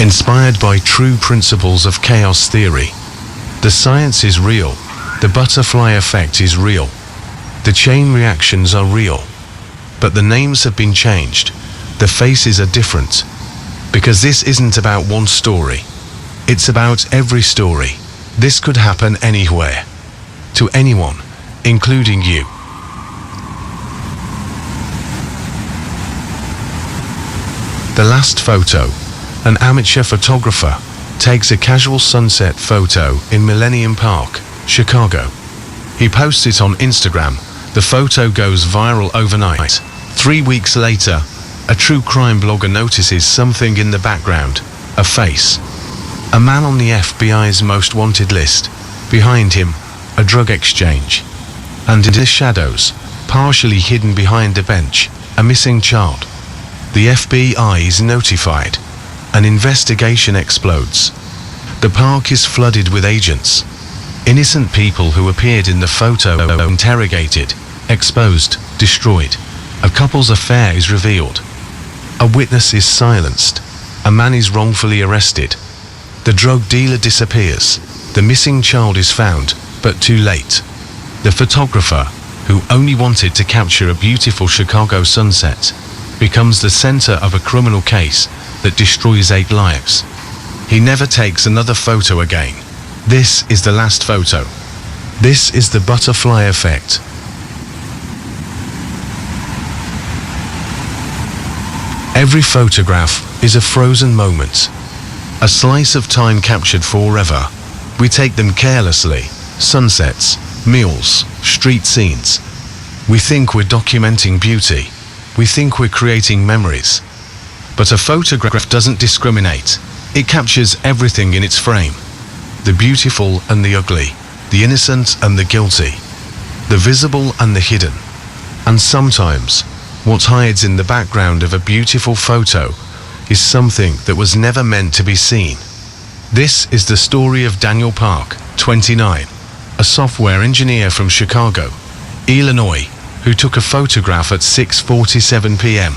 Inspired by true principles of chaos theory. The science is real. The butterfly effect is real. The chain reactions are real. But the names have been changed. The faces are different. Because this isn't about one story. It's about every story. This could happen anywhere. To anyone, including you. The last photo. An amateur photographer takes a casual sunset photo in Millennium Park, Chicago. He posts it on Instagram. The photo goes viral overnight. 3 weeks later, a true crime blogger notices something in the background. A face. A man on the FBI's most wanted list. Behind him, a drug exchange. And in the shadows, partially hidden behind a bench, a missing child. The FBI is notified. An investigation explodes. The park is flooded with agents. Innocent people who appeared in the photo interrogated, exposed, destroyed. A couple's affair is revealed. A witness is silenced. A man is wrongfully arrested. The drug dealer disappears. The missing child is found, but too late. The photographer, who only wanted to capture a beautiful Chicago sunset, becomes the center of a criminal case that destroys 8 lives. He never takes another photo again. This is the last photo. This is the butterfly effect. Every photograph is a frozen moment. A slice of time captured forever. We take them carelessly. Sunsets, meals, street scenes. We think we're documenting beauty. We think we're creating memories. But a photograph doesn't discriminate. It captures everything in its frame. The beautiful and the ugly. The innocent and the guilty. The visible and the hidden. And sometimes, what hides in the background of a beautiful photo is something that was never meant to be seen. This is the story of Daniel Park, 29, a software engineer from Chicago, Illinois, who took a photograph at 6:47 p.m.,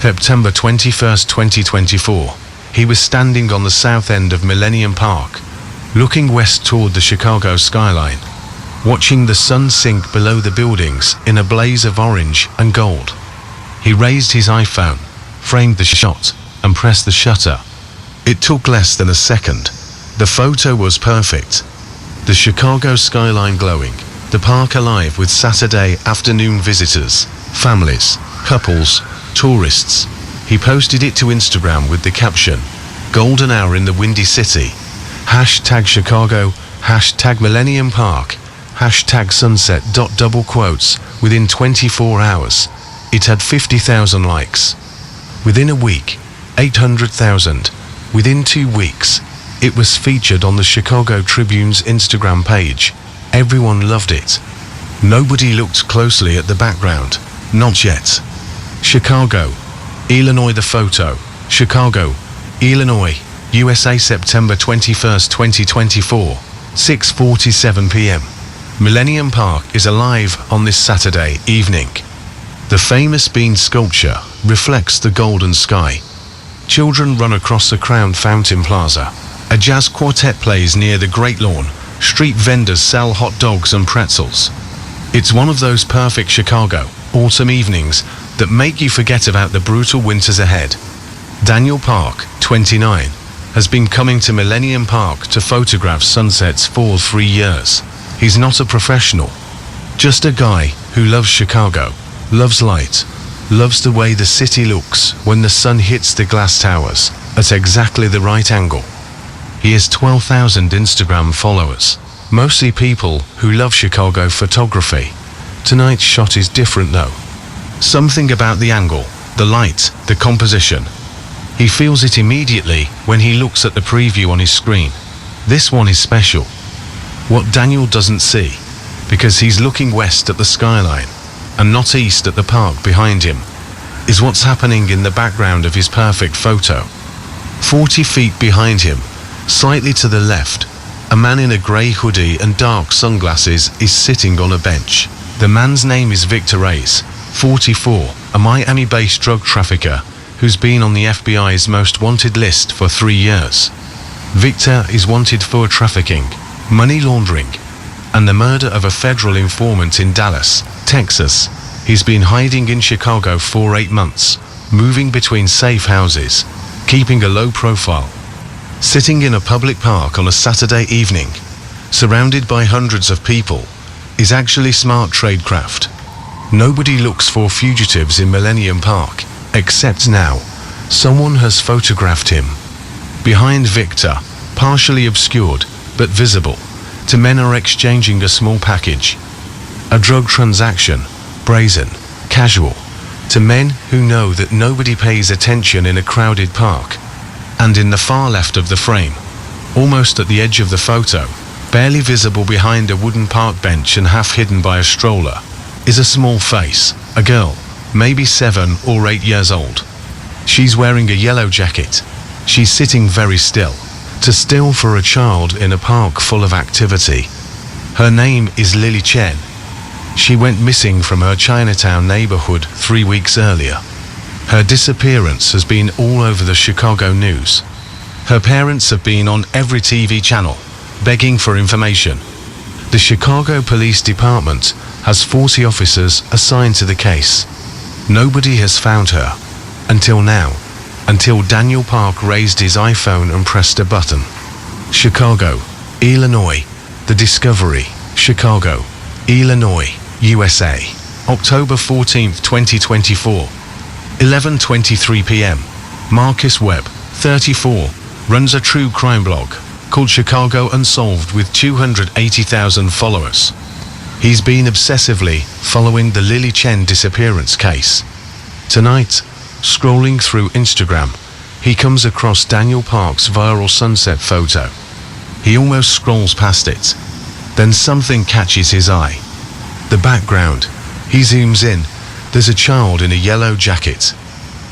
September 21, 2024. He was standing on the south end of Millennium Park, looking west toward the Chicago skyline, watching the sun sink below the buildings in a blaze of orange and gold. He raised his iPhone, framed the shot, and pressed the shutter. It took less than a second. The photo was perfect. The Chicago skyline glowing, the park alive with Saturday afternoon visitors, families, couples, tourists. He posted it to Instagram with the caption, "Golden hour in the Windy City. Hashtag Chicago, hashtag Millennium Park, hashtag sunset. Double quotes. Within 24 hours, it had 50,000 likes. Within a week, 800,000. Within 2 weeks, it was featured on the Chicago Tribune's Instagram page. Everyone loved it. Nobody looked closely at the background. Not yet. Chicago, Illinois. The photo. Chicago, Illinois, USA, September 21, 2024, 6:47 p.m. Millennium Park is alive on this Saturday evening. The famous bean sculpture reflects the golden sky. Children run across the Crown Fountain Plaza. A jazz quartet plays near the Great Lawn. Street vendors sell hot dogs and pretzels. It's one of those perfect Chicago autumn evenings that make you forget about the brutal winters ahead. Daniel Park, 29, has been coming to Millennium Park to photograph sunsets for 3 years. He's not a professional, just a guy who loves Chicago, loves light, loves the way the city looks when the sun hits the glass towers at exactly the right angle. He has 12,000 Instagram followers, mostly people who love Chicago photography. Tonight's shot is different though. Something about the angle, the light, the composition. He feels it immediately when he looks at the preview on his screen. This one is special. What Daniel doesn't see, because he's looking west at the skyline and not east at the park behind him, is what's happening in the background of his perfect photo. 40 feet behind him, slightly to the left, a man in a grey hoodie and dark sunglasses is sitting on a bench. The man's name is Victor Reyes, 44, a Miami-based drug trafficker who's been on the FBI's most wanted list for 3 years. Victor is wanted for trafficking, money laundering, and the murder of a federal informant in Dallas, Texas. He's been hiding in Chicago for 8 months, moving between safe houses, keeping a low profile. Sitting in a public park on a Saturday evening, surrounded by hundreds of people, is actually smart tradecraft. Nobody looks for fugitives in Millennium Park, except now. Someone has photographed him. Behind Victor, partially obscured, but visible, two men are exchanging a small package. A drug transaction, brazen, casual, to men who know that nobody pays attention in a crowded park. And in the far left of the frame, almost at the edge of the photo, barely visible behind a wooden park bench and half hidden by a stroller, is a small face, a girl, maybe 7 or 8 years old. She's wearing a yellow jacket. She's sitting very still, too still for a child in a park full of activity. Her name is Lily Chen. She went missing from her Chinatown neighborhood 3 weeks earlier. Her disappearance has been all over the Chicago news. Her parents have been on every TV channel, begging for information. The Chicago Police Department has 40 officers assigned to the case. Nobody has found her, until now, until Daniel Park raised his iPhone and pressed a button. Chicago, Illinois, The Discovery, Chicago, Illinois, USA, October 14, 2024, 11:23 p.m. Marcus Webb, 34, runs a true crime blog called Chicago Unsolved with 280,000 followers. He's been obsessively following the Lily Chen disappearance case. Tonight, scrolling through Instagram, he comes across Daniel Park's viral sunset photo. He almost scrolls past it. Then something catches his eye. The background. He zooms in. There's a child in a yellow jacket.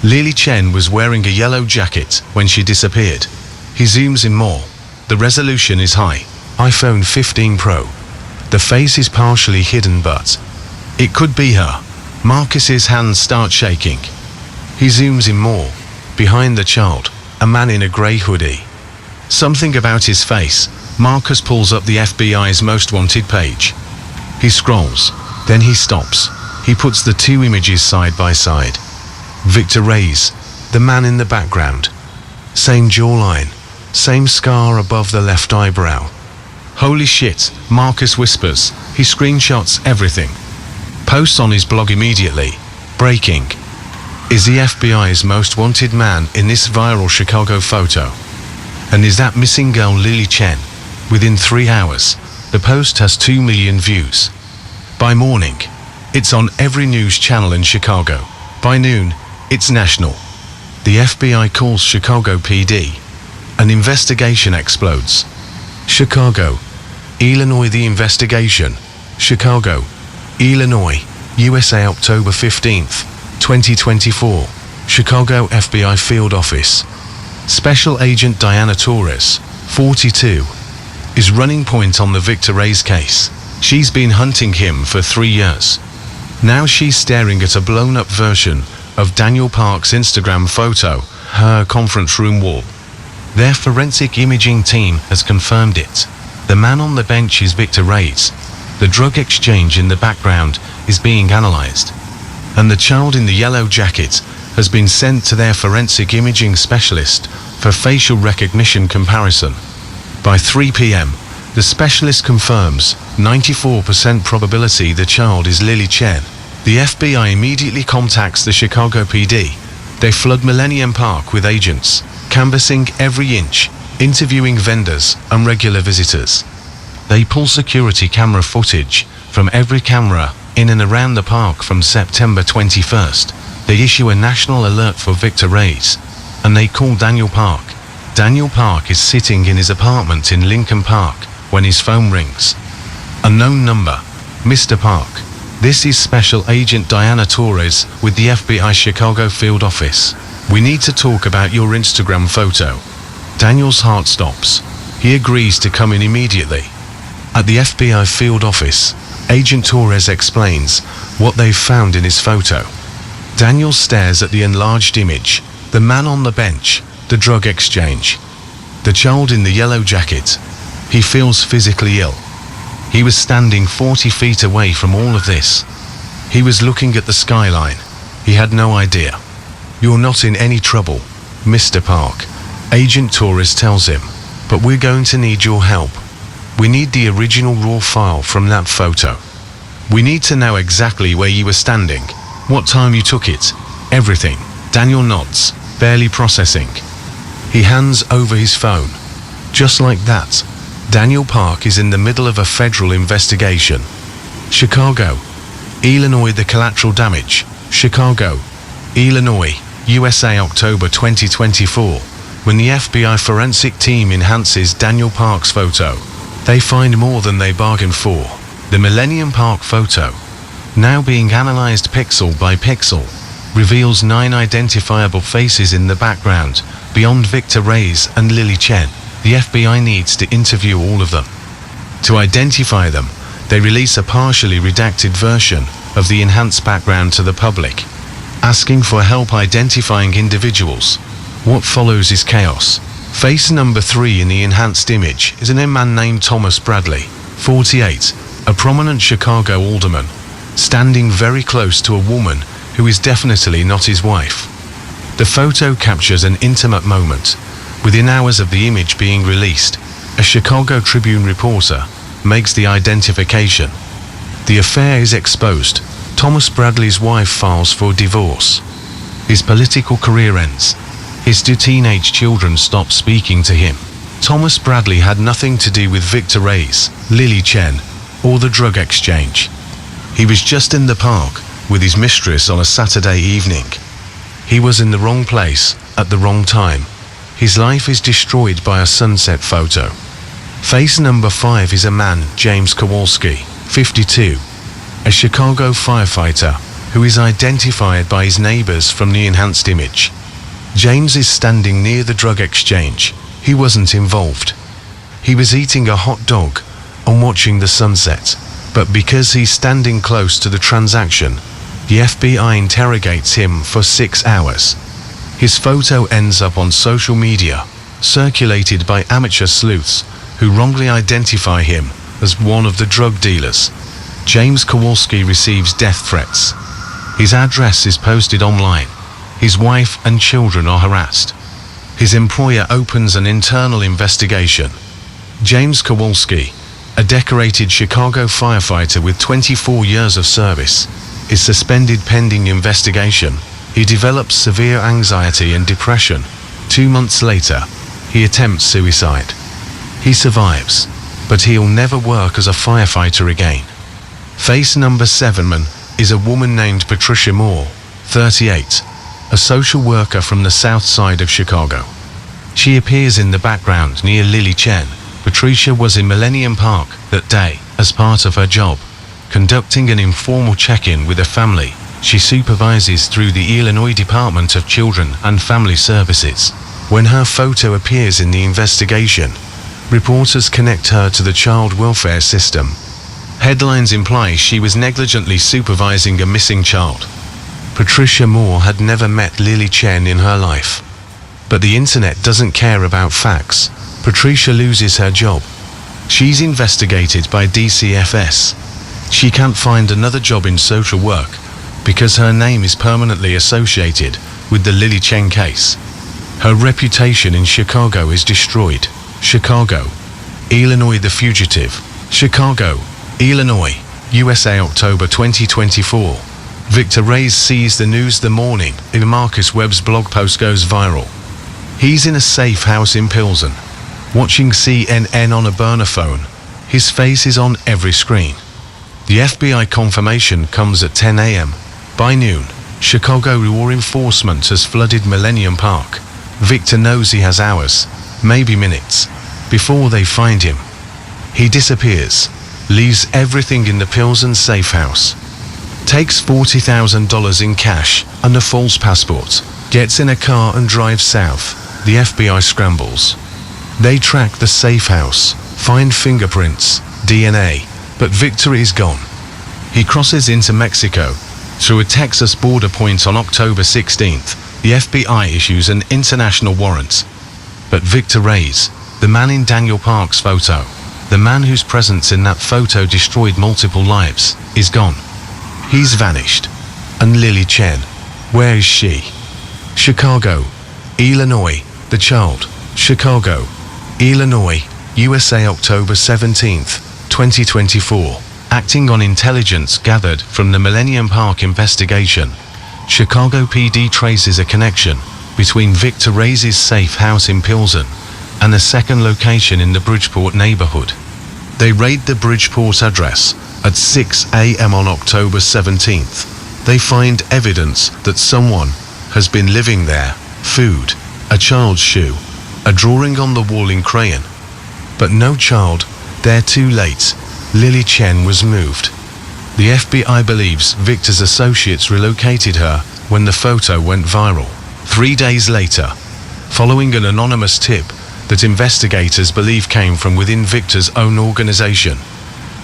Lily Chen was wearing a yellow jacket when she disappeared. He zooms in more. The resolution is high. iPhone 15 Pro. The face is partially hidden, but it could be her. Marcus's hands start shaking. He zooms in more. Behind the child, a man in a grey hoodie. Something about his face. Marcus pulls up the FBI's most wanted page. He scrolls, then he stops. He puts the two images side by side. Victor Reyes, the man in the background. Same jawline, same scar above the left eyebrow. Holy shit, Marcus whispers. He screenshots everything. Posts on his blog immediately. Breaking. Is the FBI's most wanted man in this viral Chicago photo? And is that missing girl Lily Chen? Within 3 hours, the post has 2 million views. By morning, it's on every news channel in Chicago. By noon, it's national. The FBI calls Chicago PD. An investigation explodes. Chicago, Illinois. The investigation. Chicago, Illinois, USA, October 15th, 2024. Chicago FBI Field Office. Special Agent Diana Torres, 42, is running point on the Victor Reyes case. She's been hunting him for 3 years. Now she's staring at a blown-up version of Daniel Park's Instagram photo, her conference room wall. Their forensic imaging team has confirmed it. The man on the bench is Victor Reyes. The drug exchange in the background is being analyzed. And the child in the yellow jacket has been sent to their forensic imaging specialist for facial recognition comparison. By 3 p.m., the specialist confirms 94% probability the child is Lily Chen. The FBI immediately contacts the Chicago PD. They flood Millennium Park with agents, canvassing every inch, interviewing vendors and regular visitors. They pull security camera footage from every camera in and around the park from September 21st. They issue a national alert for Victor Reyes, and they call Daniel Park. Daniel Park is sitting in his apartment in Lincoln Park when his phone rings. Unknown number. Mr. Park. This is Special Agent Diana Torres with the FBI Chicago Field Office. We need to talk about your Instagram photo. Daniel's heart stops. He agrees to come in immediately. At the FBI Field Office, Agent Torres explains what they've found in his photo. Daniel stares at the enlarged image. The man on the bench, the drug exchange. The child in the yellow jacket. He feels physically ill. He was standing 40 feet away from all of this. He was looking at the skyline. He had no idea. "You're not in any trouble, Mr. Park," Agent Torres tells him, "but we're going to need your help. We need the original raw file from that photo. We need to know exactly where you were standing, what time you took it, everything." Daniel nods, barely processing. He hands over his phone. Just like that, Daniel Park is in the middle of a federal investigation. Chicago, Illinois. The collateral damage. Chicago, Illinois, USA, October 2024. When the FBI forensic team enhances Daniel Park's photo, they find more than they bargained for. The Millennium Park photo, now being analyzed pixel by pixel, reveals 9 identifiable faces in the background, beyond Victor Reyes and Lily Chen. The FBI needs to interview all of them. To identify them, they release a partially redacted version of the enhanced background to the public, asking for help identifying individuals. What follows is chaos. Face number 3 in the enhanced image is a man named Thomas Bradley, 48, a prominent Chicago alderman, standing very close to a woman who is definitely not his wife. The photo captures an intimate moment. Within hours of the image being released, a Chicago Tribune reporter makes the identification. The affair is exposed. Thomas Bradley's wife files for divorce. His political career ends. His 2 teenage children stop speaking to him. Thomas Bradley had nothing to do with Victor Reyes, Lily Chen, or the drug exchange. He was just in the park with his mistress on a Saturday evening. He was in the wrong place at the wrong time. His life is destroyed by a sunset photo. Face number 5 is a man, James Kowalski, 52, a Chicago firefighter who is identified by his neighbors from the enhanced image. James is standing near the drug exchange. He wasn't involved. He was eating a hot dog and watching the sunset, but because he's standing close to the transaction, the FBI interrogates him for 6 hours. His photo ends up on social media, circulated by amateur sleuths who wrongly identify him as one of the drug dealers. James Kowalski receives death threats. His address is posted online. His wife and children are harassed. His employer opens an internal investigation. James Kowalski, a decorated Chicago firefighter with 24 years of service, is suspended pending investigation. He develops severe anxiety and depression. 2 months later, he attempts suicide. He survives, but he'll never work as a firefighter again. Face number 7 is a woman named Patricia Moore, 38, a social worker from the south side of Chicago. She appears in the background near Lily Chen. Patricia was in Millennium Park that day as part of her job, conducting an informal check-in with a family she supervises through the Illinois Department of Children and Family Services. When her photo appears in the investigation, reporters connect her to the child welfare system. Headlines imply she was negligently supervising a missing child. Patricia Moore had never met Lily Chen in her life. But the internet doesn't care about facts. Patricia loses her job. She's investigated by DCFS. She can't find another job in social work because her name is permanently associated with the Lily Chen case. Her reputation in Chicago is destroyed. Chicago, Illinois. The fugitive. Chicago, Illinois, USA, October 2024. Victor Reyes sees the news the morning Marcus Webb's blog post goes viral. He's in a safe house in Pilsen, watching CNN on a burner phone. His face is on every screen. The FBI confirmation comes at 10 a.m. By noon, Chicago law enforcement has flooded Millennium Park. Victor knows he has hours, maybe minutes, before they find him. He disappears, leaves everything in the Pilsen safe house, takes $40,000 in cash and a false passport, gets in a car and drives south. The FBI scrambles. They track the safe house, find fingerprints, DNA, but Victor is gone. He crosses into Mexico through a Texas border point on October 16th, The FBI issues an international warrant. But Victor Reyes, the man in Daniel Park's photo, the man whose presence in that photo destroyed multiple lives, is gone. He's vanished. And Lily Chen, where is she? Chicago, Illinois, the child. Chicago, Illinois, USA, October 17th, 2024. Acting on intelligence gathered from the Millennium Park investigation, Chicago PD traces a connection between Victor Reyes' safe house in Pilsen and a second location in the Bridgeport neighborhood. They raid the Bridgeport address at 6 a.m. on October 17th. They find evidence that someone has been living there, food, a child's shoe, a drawing on the wall in crayon. But no child, they're too late. Lily Chen was moved. The FBI believes Victor's associates relocated her when the photo went viral. 3 days later, following an anonymous tip that investigators believe came from within Victor's own organization,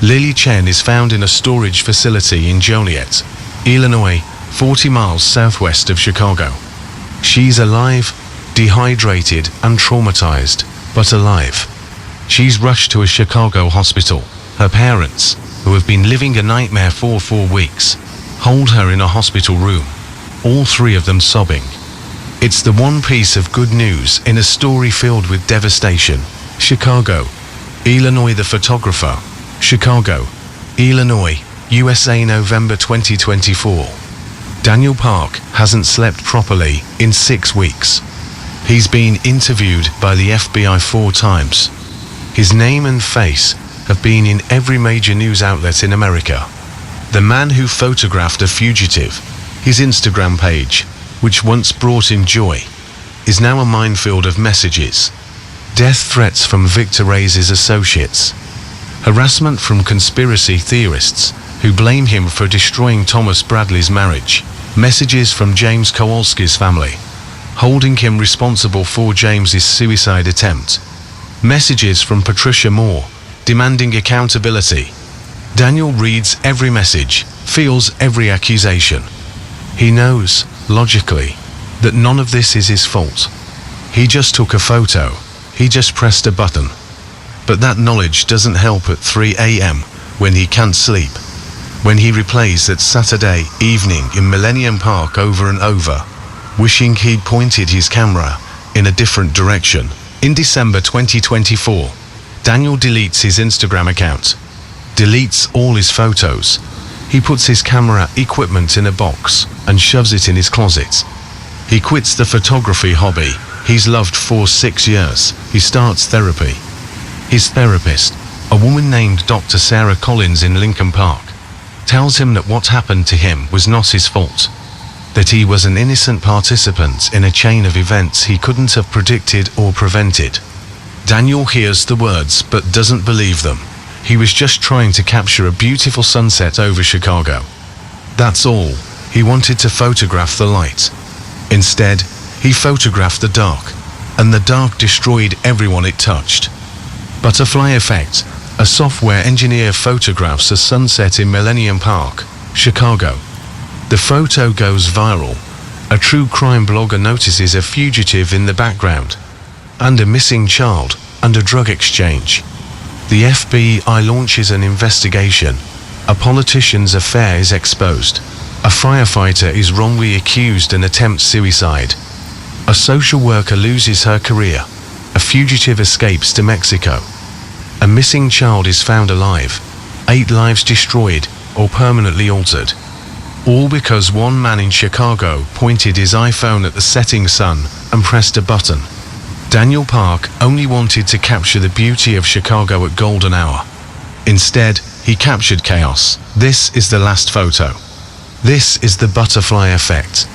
Lily Chen is found in a storage facility in Joliet, Illinois, 40 miles southwest of Chicago. She's alive, dehydrated and traumatized, but alive. She's rushed to a Chicago hospital. Her parents, who have been living a nightmare for 4 weeks, hold her in a hospital room, all three of them sobbing. It's the one piece of good news in a story filled with devastation. Chicago, Illinois. The photographer. Chicago, Illinois, USA, November 2024. Daniel Park hasn't slept properly in 6 weeks. He's been interviewed by the FBI 4 times. His name and face have been in every major news outlet in America. The man who photographed a fugitive, his Instagram page, which once brought him joy, is now a minefield of messages. Death threats from Victor Reyes' associates. Harassment from conspiracy theorists who blame him for destroying Thomas Bradley's marriage. Messages from James Kowalski's family, holding him responsible for James's suicide attempt. Messages from Patricia Moore, demanding accountability. Daniel reads every message, feels every accusation. He knows, logically, that none of this is his fault. He just took a photo. He just pressed a button. But that knowledge doesn't help at 3 a.m. when he can't sleep. When he replays that Saturday evening in Millennium Park over and over, wishing he'd pointed his camera in a different direction. In December 2024, Daniel deletes his Instagram account, deletes all his photos. He puts his camera equipment in a box and shoves it in his closet. He quits the photography hobby he's loved for 6 years. He starts therapy. His therapist, a woman named Dr. Sarah Collins in Lincoln Park, tells him that what happened to him was not his fault, that he was an innocent participant in a chain of events he couldn't have predicted or prevented. Daniel hears the words but doesn't believe them. He was just trying to capture a beautiful sunset over Chicago. That's all. He wanted to photograph the light. Instead, he photographed the dark, and the dark destroyed everyone it touched. Butterfly Effect, a software engineer photographs a sunset in Millennium Park, Chicago. The photo goes viral. A true crime blogger notices a fugitive in the background, and a missing child, and a drug exchange. The FBI launches an investigation. A politician's affair is exposed. A firefighter is wrongly accused and attempts suicide. A social worker loses her career. A fugitive escapes to Mexico. A missing child is found alive. 8 lives destroyed or permanently altered. All because one man in Chicago pointed his iPhone at the setting sun and pressed a button. Daniel Park only wanted to capture the beauty of Chicago at golden hour. Instead, he captured chaos. This is the last photo. This is the butterfly effect.